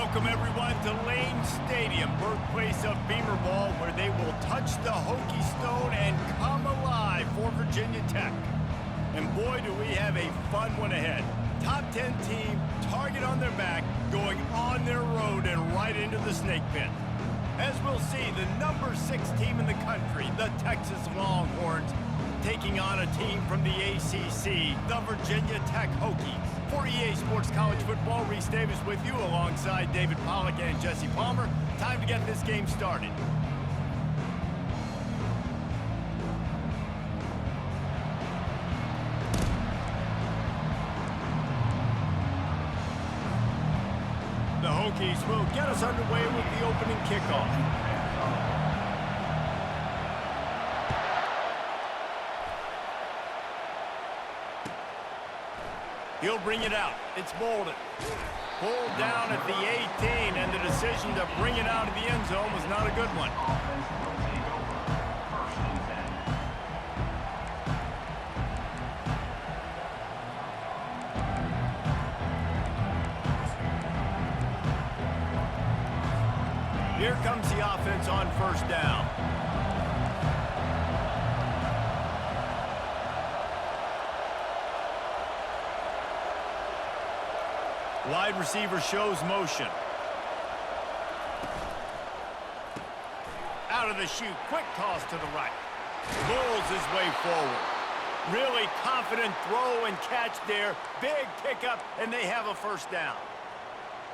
Welcome, everyone, to Lane Stadium, birthplace of Beamer Ball, where they will touch the Hokie Stone and come alive for Virginia Tech. And boy, do we have a fun one ahead. Top 10 team, target on their back, going on their road and right into the snake pit. As we'll see, the number 6 team in the country, the Texas Longhorns, taking on a team from the ACC, the Virginia Tech Hokies. For EA Sports College Football, Reese Davis with you alongside David Pollack and Jesse Palmer. Time to get this game started. The Hokies will get us underway with the opening kickoff. He'll bring it out. It's Bolden. Pulled down at the 18, and the decision to bring it out of the end zone was not a good one. Here comes the offense on first down. Wide receiver shows motion. Out of the chute, quick toss to the right. Pulls his way forward. Really confident throw and catch there. Big pickup, and they have a first down.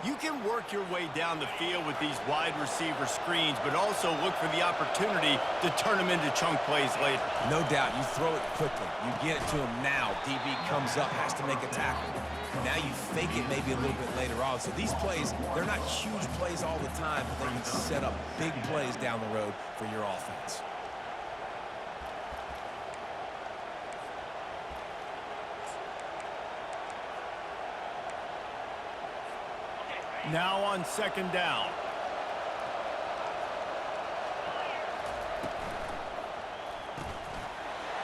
You can work your way down the field with these wide receiver screens, but also look for the opportunity to turn them into chunk plays later. No doubt, you throw it quickly. You get it to him now. DB comes up, has to make a tackle. Now you fake it maybe a little bit later on. So these plays, they're not huge plays all the time, but they can set up big plays down the road for your offense. Now on second down.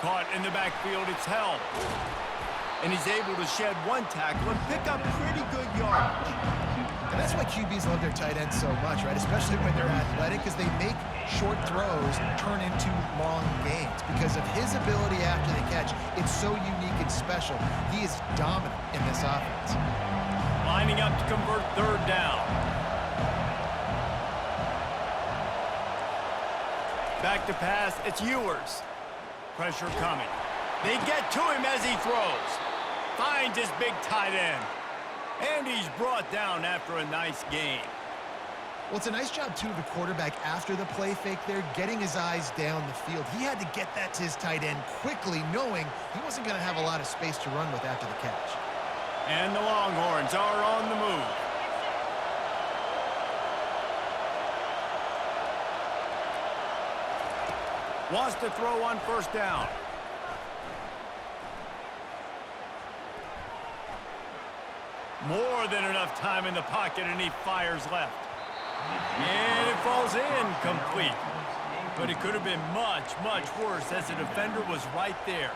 Caught in the backfield, it's held. And he's able to shed one tackle and pick up pretty good yardage. And that's why QBs love their tight ends so much, right? Especially when they're athletic, because they make short throws turn into long gains. Because of his ability after the catch, it's so unique and special. He is dominant in this offense. Lining up to convert third down. Back to pass, it's Ewers. Pressure coming. They get to him as he throws. Finds his big tight end. And he's brought down after a nice gain. Well, it's a nice job, too, of the quarterback after the play fake there, getting his eyes down the field. He had to get that to his tight end quickly, knowing he wasn't going to have a lot of space to run with after the catch. And the Longhorns are on the move. Wants to throw on first down. More than enough time in the pocket, and he fires left. And it falls incomplete. But it could have been much, much worse as the defender was right there.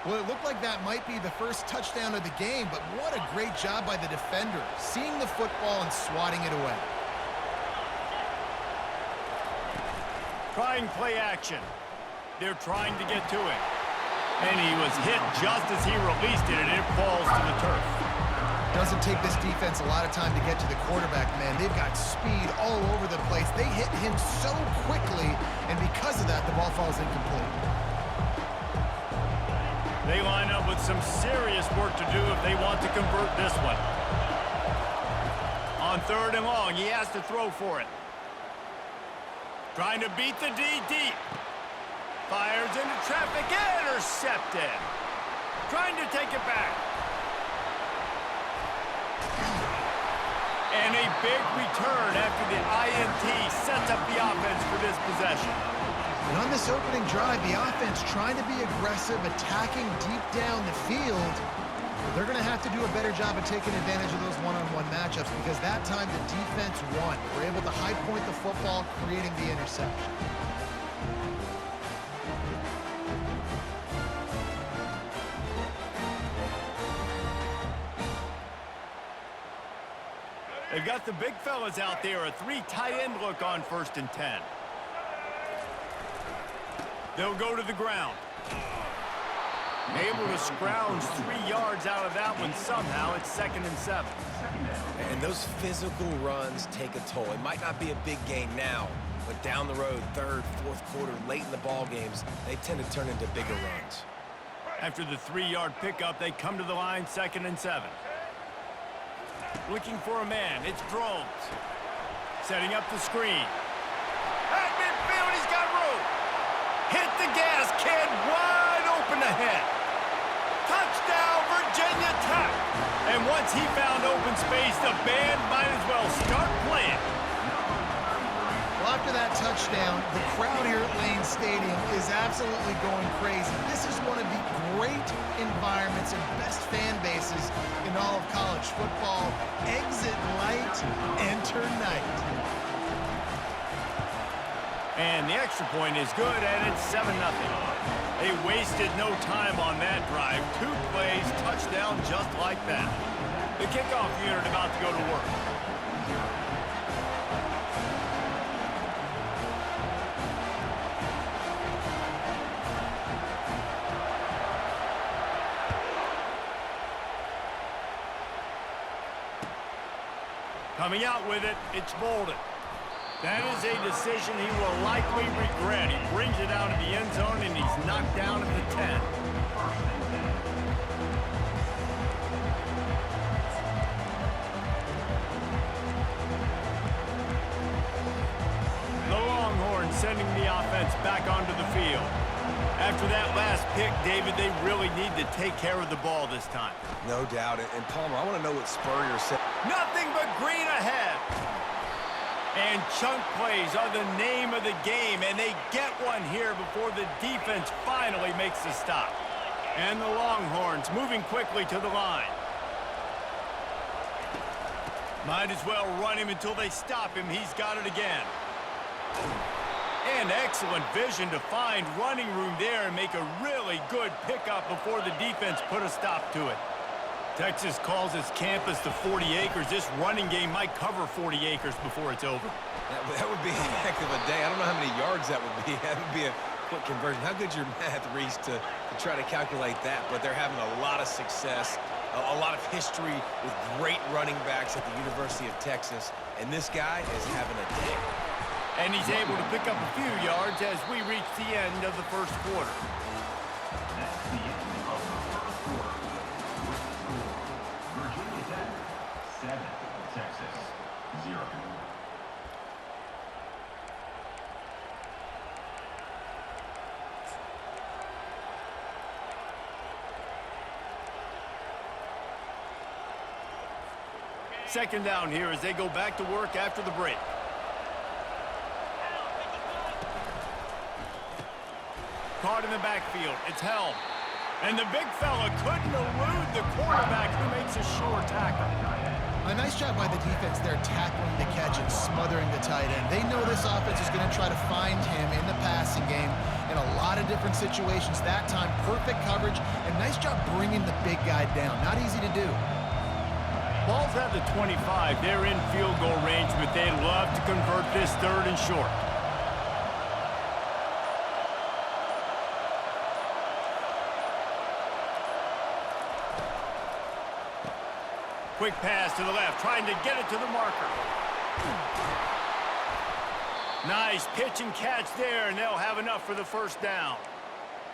Well, it looked like that might be the first touchdown of the game, but what a great job by the defender, seeing the football and swatting it away. Trying play action. They're trying to get to it. And he was hit just as he released it, and it falls to the turf. Doesn't take this defense a lot of time to get to the quarterback, man. They've got speed all over the place. They hit him so quickly, and because of that, the ball falls incomplete. They line up with some serious work to do if they want to convert this one. On third and long, he has to throw for it. Trying to beat the D deep. Fires into traffic, intercepted. Trying to take it back. And a big return after the INT sets up the offense for this possession. And on this opening drive, the offense trying to be aggressive, attacking deep down the field. They're going to have to do a better job of taking advantage of those one-on-one matchups because that time the defense won. They were able to high point the football, creating the interception. They've got the big fellas out there, a 3 tight end look on 1st and 10. They'll go to the ground. Able to scrounge 3 yards out of that one somehow. It's 2nd and 7. And those physical runs take a toll. It might not be a big gain now, but down the road, 3rd, 4th quarter, late in the ball games, they tend to turn into bigger runs. After the 3-yard pickup, they come to the line, 2nd and 7. Looking for a man, it's Drones. Setting up the screen. At midfield, he's got room. Hit the gas, kid, wide open ahead. Touchdown, Virginia Tech. And once he found open space, the band might as well start playing. Well, after that touchdown, the crowd here at Lane Stadium is absolutely going crazy. This is one of the great environments and best fan bases in all of college football. Exit light, enter night. And the extra point is good, and it's 7-0. They wasted no time on that drive. 2 plays, touchdown just like that. The kickoff unit about to go to work. Coming out with it, it's Bolden. That is a decision he will likely regret. He brings it out of the end zone, and he's knocked down at the 10. The Longhorns sending the offense back onto the field. After that last pick, David, they really need to take care of the ball this time. No doubt. And Palmer, I want to know what Spurrier said. Nothing but green ahead. And chunk plays are the name of the game, and they get one here before the defense finally makes the stop. And the Longhorns moving quickly to the line. Might as well run him until they stop him. He's got it again. And excellent vision to find running room there and make a really good pickup before the defense put a stop to it. Texas calls its campus the 40 acres. This running game might cover 40 acres before it's over. That would be a heck of a day. I don't know how many yards that would be. That would be a quick conversion. How good's your math, Reese, to try to calculate that? But they're having a lot of success, a lot of history with great running backs at the University of Texas. And this guy is having a day. And he's able to pick up a few yards as we reach the end of the 1st quarter. That's the end of the 1st quarter. Virginia Tech, 7, Texas, 0. Second down here as they go back to work after the break. Caught in the backfield. It's Helm. And the big fella couldn't elude the quarterback who makes a sure tackle. A nice job by the defense there tackling the catch and smothering the tight end. They know this offense is going to try to find him in the passing game in a lot of different situations. That time, perfect coverage, and nice job bringing the big guy down. Not easy to do. Ball's at the 25. They're in field goal range, but they'd love to convert this 3rd and short. Quick pass to the left, trying to get it to the marker. Nice pitch and catch there, and they'll have enough for the 1st down.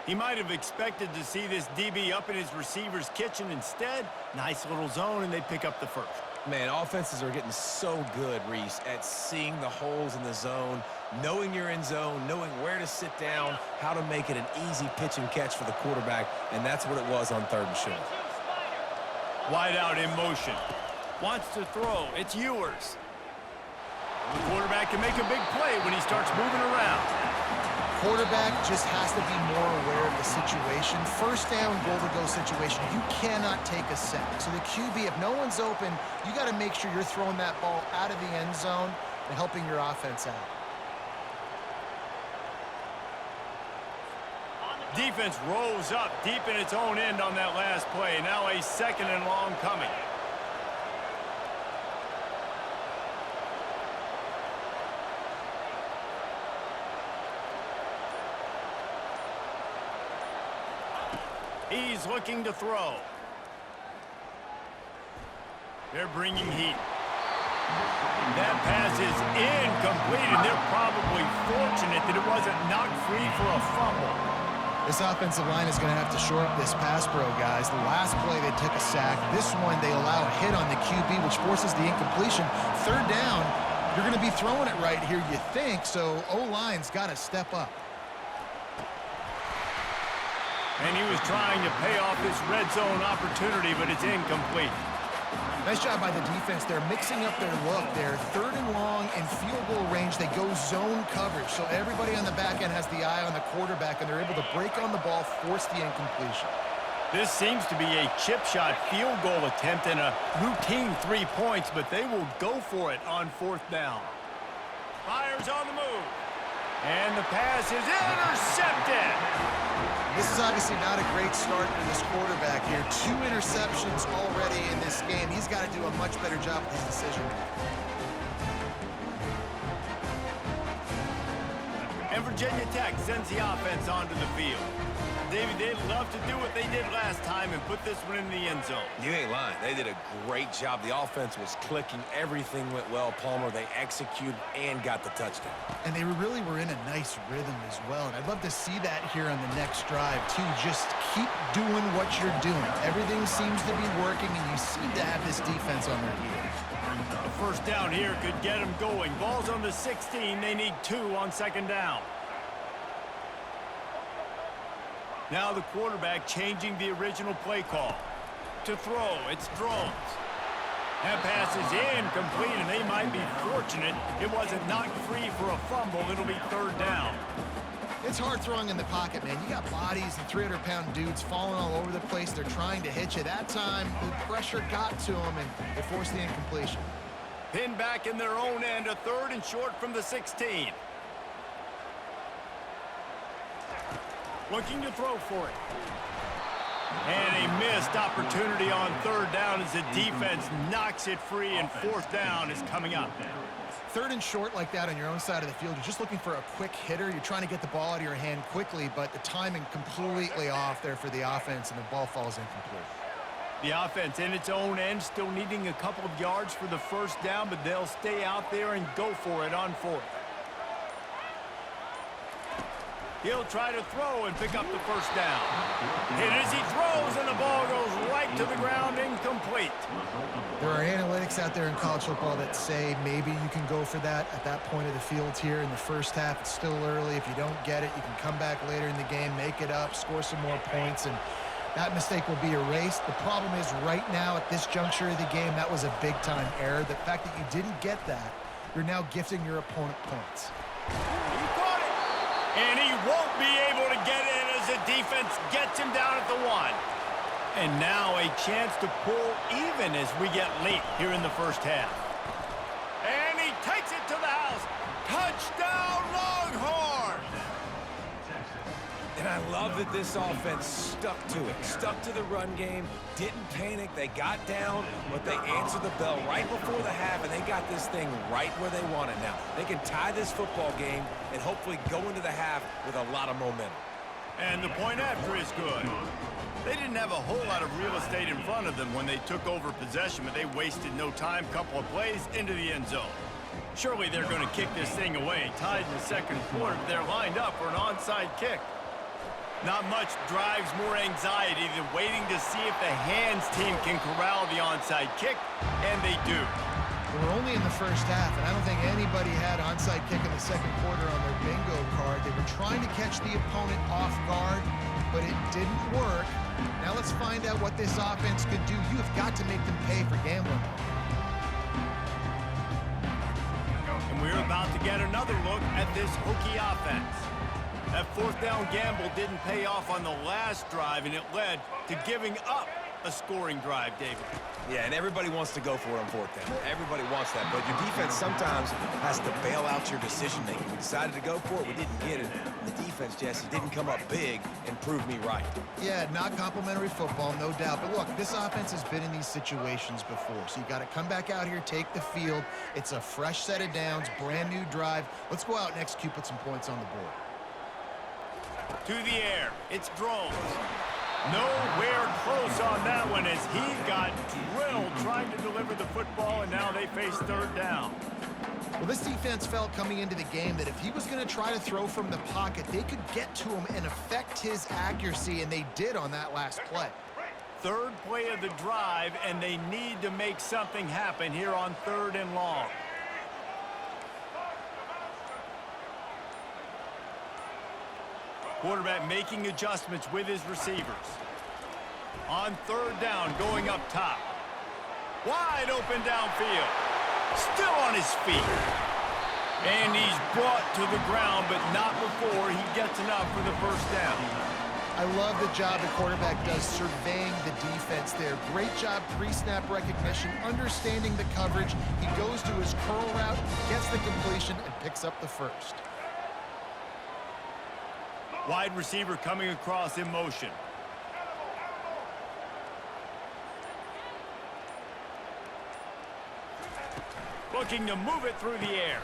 He might have expected to see this DB up in his receiver's kitchen. Instead, nice little zone, and they pick up the 1st. Man, offenses are getting so good, Reese, at seeing the holes in the zone, knowing you're in zone, knowing where to sit down, how to make it an easy pitch and catch for the quarterback, and that's what it was on 3rd and short. Wide out in motion. Wants to throw. It's Ewers. The quarterback can make a big play when he starts moving around. Quarterback just has to be more aware of the situation. 1st down, goal-to-go situation. You cannot take a sack. So the QB, if no one's open, you got to make sure you're throwing that ball out of the end zone and helping your offense out. Defense rolls up deep in its own end on that last play. Now a 2nd and long coming. He's looking to throw. They're bringing heat. That pass is incomplete, and they're probably fortunate that it wasn't knocked free for a fumble. This offensive line is going to have to shore up this pass pro, guys. The last play, they took a sack. This one, they allow a hit on the QB, which forces the incompletion. Third down, you're going to be throwing it right here, you think, so O-line's got to step up. And he was trying to pay off this red zone opportunity, but it's incomplete. Nice job by the defense. They're mixing up their look. They're third and long in field goal range. They go zone coverage, so everybody on the back end has the eye on the quarterback, and they're able to break on the ball, force the incompletion. This seems to be a chip shot field goal attempt and a routine 3 points, but they will go for it on fourth down. Fires on the move. And the pass is intercepted. This is obviously not a great start for this quarterback here. 2 interceptions already in this game. He's got to do a much better job with his decision. And Virginia Tech sends the offense onto the field. David, they'd love to do what they did last time and put this one in the end zone. You ain't lying. They did a great job. The offense was clicking. Everything went well, Palmer. They executed and got the touchdown. And they really were in a nice rhythm as well. And I'd love to see that here on the next drive, too. Just keep doing what you're doing. Everything seems to be working, and you seem to have this defense on their heels. A first down here could get them going. Ball's on the 16. They need 2 on second down. Now the quarterback changing the original play call. To throw, it's Drones. That pass is incomplete, and they might be fortunate it wasn't knocked free for a fumble. It'll be third down. It's hard throwing in the pocket, man. You got bodies and 300-pound dudes falling all over the place. They're trying to hit you. That time, the pressure got to them, and it forced the incompletion. Pinned back in their own end, a third and short from the 16. Looking to throw for it. And a missed opportunity on third down as the defense knocks it free, and fourth down is coming up. Third and short like that on your own side of the field, you're just looking for a quick hitter. You're trying to get the ball out of your hand quickly, but the timing completely off there for the offense, and the ball falls incomplete. The offense in its own end still needing a couple of yards for the first down, but they'll stay out there and go for it on fourth. He'll try to throw and pick up the first down. Hit as he throws, and the ball goes right to the ground, incomplete. There are analytics out there in college football that say maybe you can go for that at that point of the field here in the first half. It's still early. If you don't get it, you can come back later in the game, make it up, score some more points, and that mistake will be erased. The problem is right now at this juncture of the game, that was a big-time error. The fact that you didn't get that, you're now gifting your opponent points. He caught it, and he won't be able to get in as the defense gets him down at the 1. And now a chance to pull even as we get late here in the first half. And he takes it to the house. Touchdown, Longhorns! And I love that this offense stuck to it, stuck to the run game, didn't panic. They got down, but they answered the bell right before the half, and they got this thing right where they want it now. They can tie this football game and hopefully go into the half with a lot of momentum. And the point after is good. They didn't have a whole lot of real estate in front of them when they took over possession, but they wasted no time. Couple of plays into the end zone. Surely they're going to kick this thing away. Tied in the second quarter, but they're lined up for an onside kick. Not much drives more anxiety than waiting to see if the hands team can corral the onside kick, and they do. We're only in the first half, and I don't think anybody had onside kick in the second quarter on their bingo card. They were trying to catch the opponent off guard, but it didn't work. Now let's find out what this offense could do. You have got to make them pay for gambling. And we're about to get another look at this Hokie offense. That fourth down gamble didn't pay off on the last drive, and it led to giving up a scoring drive, David. Yeah, and everybody wants to go for it on fourth down. Everybody wants that, but your defense sometimes has to bail out your decision-making. We decided to go for it. We didn't get it. The defense, Jesse, didn't come up big and prove me right. Yeah, not complimentary football, no doubt. But look, this offense has been in these situations before, so you got to come back out here, take the field. It's a fresh set of downs, brand new drive. Let's go out and execute, put some points on the board. To the air, it's Drones. Nowhere close on that one as he got drilled trying to deliver the football, and now they face third down. Well, this defense felt coming into the game that if he was going to try to throw from the pocket, they could get to him and affect his accuracy, and they did on that last play. Third play of the drive, and they need to make something happen here on 3rd and long. Quarterback making adjustments with his receivers. On 3rd down, going up top. Wide open downfield. Still on his feet. And he's brought to the ground, but not before he gets enough for the first down. I love the job the quarterback does surveying the defense there. Great job pre-snap recognition, understanding the coverage. He goes to his curl route, gets the completion, and picks up the first. Wide receiver coming across in motion. Looking to move it through the air.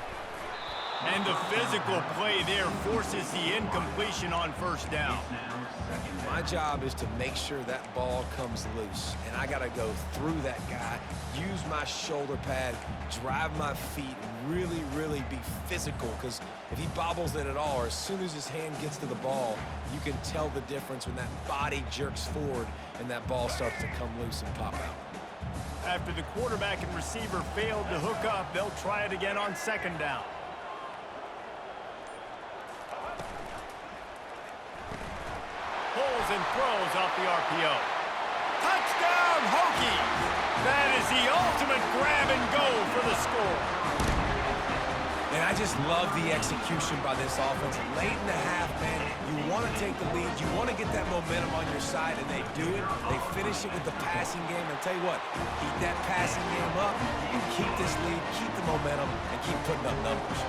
And the physical play there forces the incompletion on first down. My job is to make sure that ball comes loose, and I got to go through that guy, use my shoulder pad, drive my feet, really, really be physical, because if he bobbles it at all, or as soon as his hand gets to the ball, you can tell the difference when that body jerks forward and that ball starts to come loose and pop out. After the quarterback and receiver failed to hook up, they'll try it again on 2nd down. Pulls and throws off the RPO. Touchdown, Hokies! That is the ultimate grab and go for the score. And I just love the execution by this offense. Late in the half, man, you want to take the lead. You want to get that momentum on your side, and they do it. They finish it with the passing game. And tell you what, keep that passing game up. You can keep this lead, keep the momentum, and keep putting up numbers.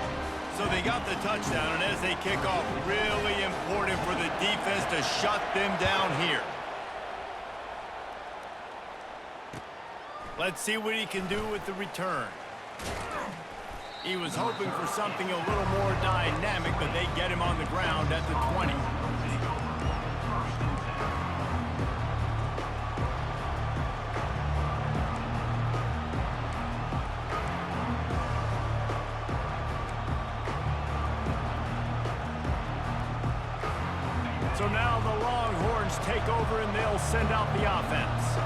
So they got the touchdown, and as they kick off, really important for the defense to shut them down here. Let's see what he can do with the return. He was hoping for something a little more dynamic, but they get him on the ground at the 20. So now the Longhorns take over and they'll send out the offense.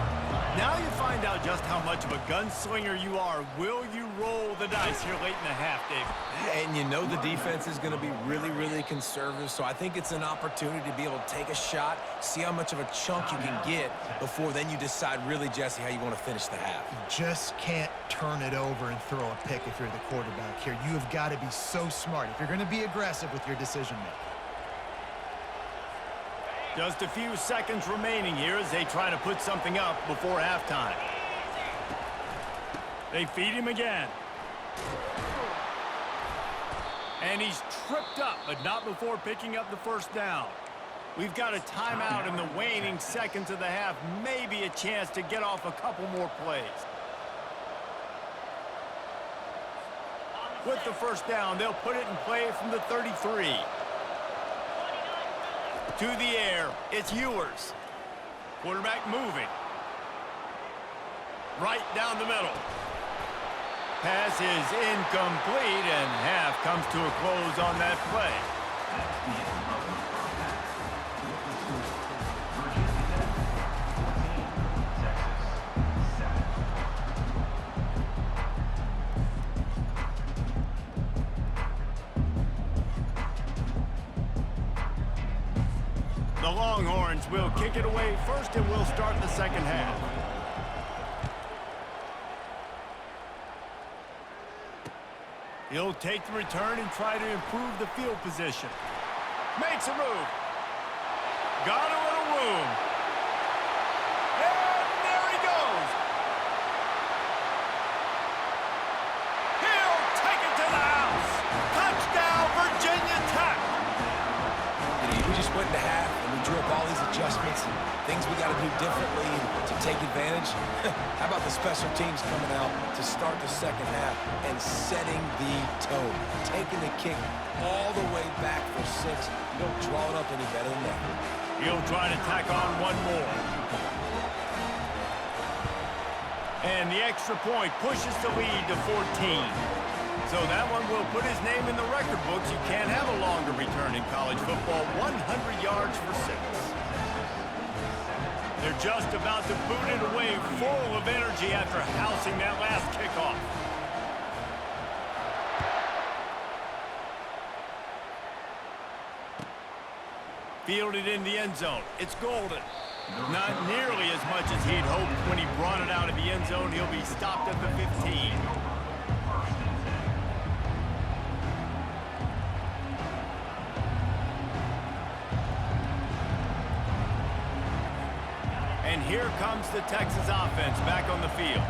Now you find out just how much of a gunslinger you are. Will you roll the dice here late in the half, David? And you know the defense is going to be really, really conservative, so I think it's an opportunity to be able to take a shot, see how much of a chunk you can get before then you decide really, Jesse, how you want to finish the half. You just can't turn it over and throw a pick if you're the quarterback here. You have got to be so smart if you're going to be aggressive with your decision-making. Just a few seconds remaining here as they try to put something up before halftime. They feed him again. And he's tripped up, but not before picking up the first down. We've got a timeout in the waning seconds of the half. Maybe a chance to get off a couple more plays. With the first down, they'll put it in play from the 33. To the air, it's Ewers. Quarterback moving. Right down the middle. Pass is incomplete, and half comes to a close on that play. The Longhorns will kick it away first, and we'll start the second half. He'll take the return and try to improve the field position. Makes a move. Got a little room. And there he goes. He'll take it to the house. Touchdown, Virginia Tech. We just went into half and we drew up all these adjustments and things we got to do differently to take advantage. How about the special teams coming out to start the second half and setting the tone, taking the kick all the way back for 6. You don't draw it up any better than that. He'll try to tack on one more. And the extra point pushes the lead to 14. So that one will put his name in the record books. You can't have a longer return in college football. 100 yards for 6. They're just about to boot it away, full of energy after housing that last kickoff. Fielded in the end zone. It's Golden. Not nearly as much as he'd hoped when he brought it out of the end zone. He'll be stopped at the 15. And here comes the Texas offense back on the field.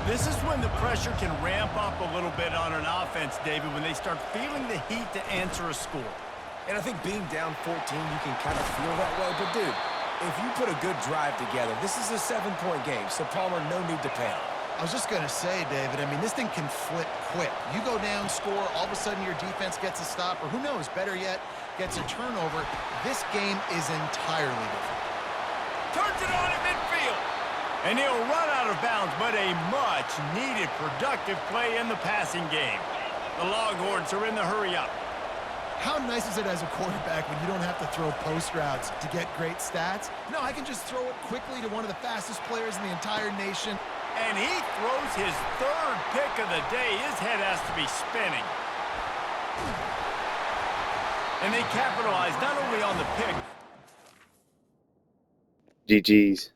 This is when the pressure can ramp up a little bit on an offense, David, when they start feeling the heat to answer a score. And I think being down 14, you can kind of feel that way. But, dude, if you put a good drive together, this is a 7-point game, so Palmer, no need to panic. I was just going to say, David, I mean, this thing can flip quick. You go down, score, all of a sudden your defense gets a stop, or who knows, better yet, gets a turnover. This game is entirely different. Turns it on in midfield. And he'll run out of bounds, but a much-needed productive play in the passing game. The Longhorns are in the hurry-up. How nice is it as a quarterback when you don't have to throw post routes to get great stats? No, I can just throw it quickly to one of the fastest players in the entire nation. And he throws his 3rd pick of the day. His head has to be spinning. And they capitalize not only on the pick. GG's.